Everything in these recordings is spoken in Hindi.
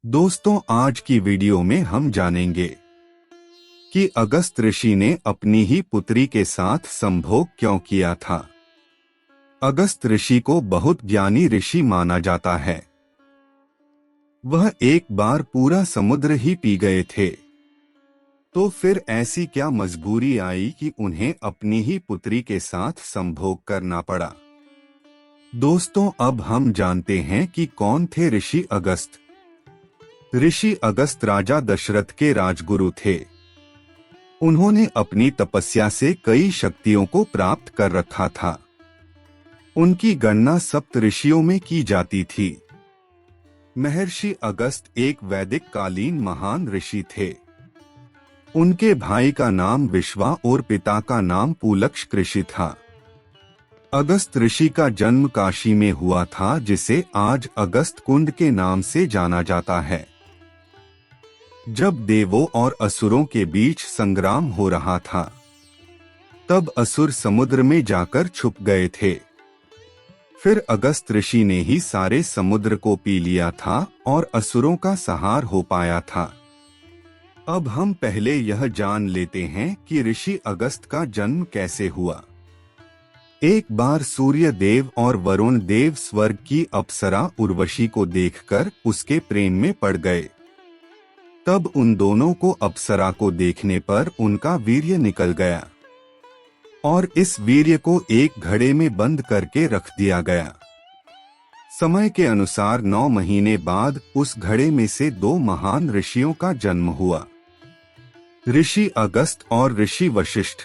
दोस्तों, आज की वीडियो में हम जानेंगे कि अगस्त ऋषि ने अपनी ही पुत्री के साथ संभोग क्यों किया था। अगस्त ऋषि को बहुत ज्ञानी ऋषि माना जाता है। वह एक बार पूरा समुद्र ही पी गए थे, तो फिर ऐसी क्या मजबूरी आई कि उन्हें अपनी ही पुत्री के साथ संभोग करना पड़ा। दोस्तों, अब हम जानते हैं कि कौन थे ऋषि अगस्त। ऋषि अगस्त राजा दशरथ के राजगुरु थे। उन्होंने अपनी तपस्या से कई शक्तियों को प्राप्त कर रखा था। उनकी गणना सप्त ऋषियों में की जाती थी। महर्षि अगस्त एक वैदिक कालीन महान ऋषि थे। उनके भाई का नाम विश्वा और पिता का नाम पुलक्ष ऋषि था। अगस्त ऋषि का जन्म काशी में हुआ था, जिसे आज अगस्त कुंड के नाम से जाना जाता है। जब देवों और असुरों के बीच संग्राम हो रहा था, तब असुर समुद्र में जाकर छुप गए थे। फिर अगस्त ऋषि ने ही सारे समुद्र को पी लिया था और असुरों का संहार हो पाया था। अब हम पहले यह जान लेते हैं कि ऋषि अगस्त का जन्म कैसे हुआ। एक बार सूर्य देव और वरुण देव स्वर्ग की अप्सरा उर्वशी को देखकर उसके प्रेम में पड़ गए। तब उन दोनों को अप्सरा को देखने पर उनका वीर्य निकल गया और इस वीर्य को एक घड़े में बंद करके रख दिया गया। समय के अनुसार 9 महीने बाद उस घड़े में से 2 महान ऋषियों का जन्म हुआ, ऋषि अगस्त और ऋषि वशिष्ठ।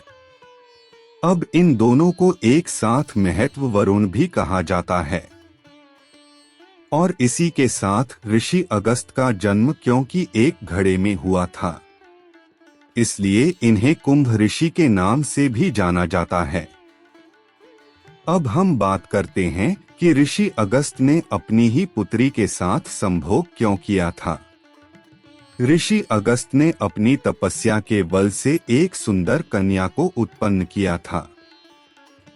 अब इन दोनों को एक साथ महत्व वरुण भी कहा जाता है। और इसी के साथ ऋषि अगस्त का जन्म क्योंकि एक घड़े में हुआ था, इसलिए इन्हें कुंभ ऋषि के नाम से भी जाना जाता है। अब हम बात करते हैं कि ऋषि अगस्त ने अपनी ही पुत्री के साथ संभोग क्यों किया था। ऋषि अगस्त ने अपनी तपस्या के बल से एक सुंदर कन्या को उत्पन्न किया था,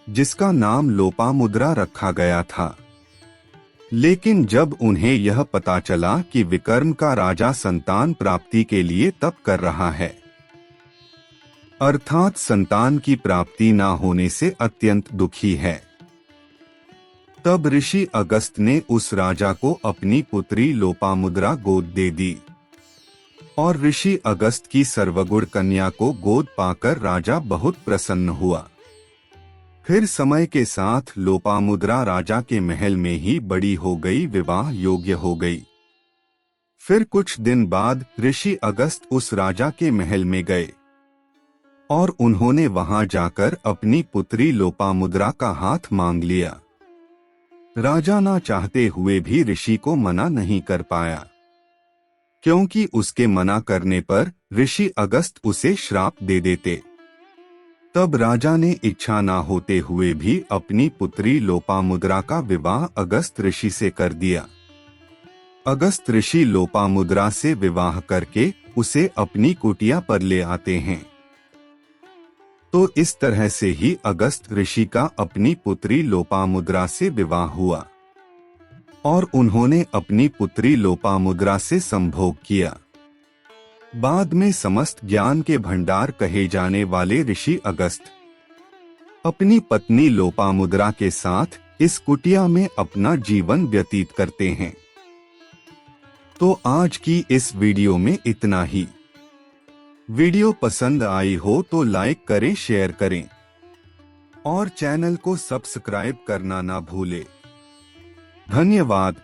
जिसका नाम लोपामुद्रा रखा गया था। लेकिन जब उन्हें यह पता चला कि विकर्म का राजा संतान प्राप्ति के लिए तप कर रहा है, अर्थात संतान की प्राप्ति न होने से अत्यंत दुखी है, तब ऋषि अगस्त ने उस राजा को अपनी पुत्री लोपामुद्रा गोद दे दी और ऋषि अगस्त की सर्वगुण कन्या को गोद पाकर राजा बहुत प्रसन्न हुआ। फिर समय के साथ लोपामुद्रा राजा के महल में ही बड़ी हो गई, विवाह योग्य हो गई। फिर कुछ दिन बाद ऋषि अगस्त उस राजा के महल में गए और उन्होंने वहां जाकर अपनी पुत्री लोपामुद्रा का हाथ मांग लिया। राजा ना चाहते हुए भी ऋषि को मना नहीं कर पाया, क्योंकि उसके मना करने पर ऋषि अगस्त उसे श्राप दे देते। तब राजा ने इच्छा न होते हुए भी अपनी पुत्री लोपामुद्रा का विवाह अगस्त ऋषि से कर दिया। अगस्त ऋषि लोपामुद्रा से विवाह करके उसे अपनी कुटिया पर ले आते हैं। तो इस तरह से ही अगस्त ऋषि का अपनी पुत्री लोपामुद्रा से विवाह हुआ और उन्होंने अपनी पुत्री लोपामुद्रा से संभोग किया। बाद में समस्त ज्ञान के भंडार कहे जाने वाले ऋषि अगस्त अपनी पत्नी लोपामुद्रा के साथ इस कुटिया में अपना जीवन व्यतीत करते हैं। तो आज की इस वीडियो में इतना ही। वीडियो पसंद आई हो तो लाइक करें, शेयर करें और चैनल को सब्सक्राइब करना ना भूलें। धन्यवाद।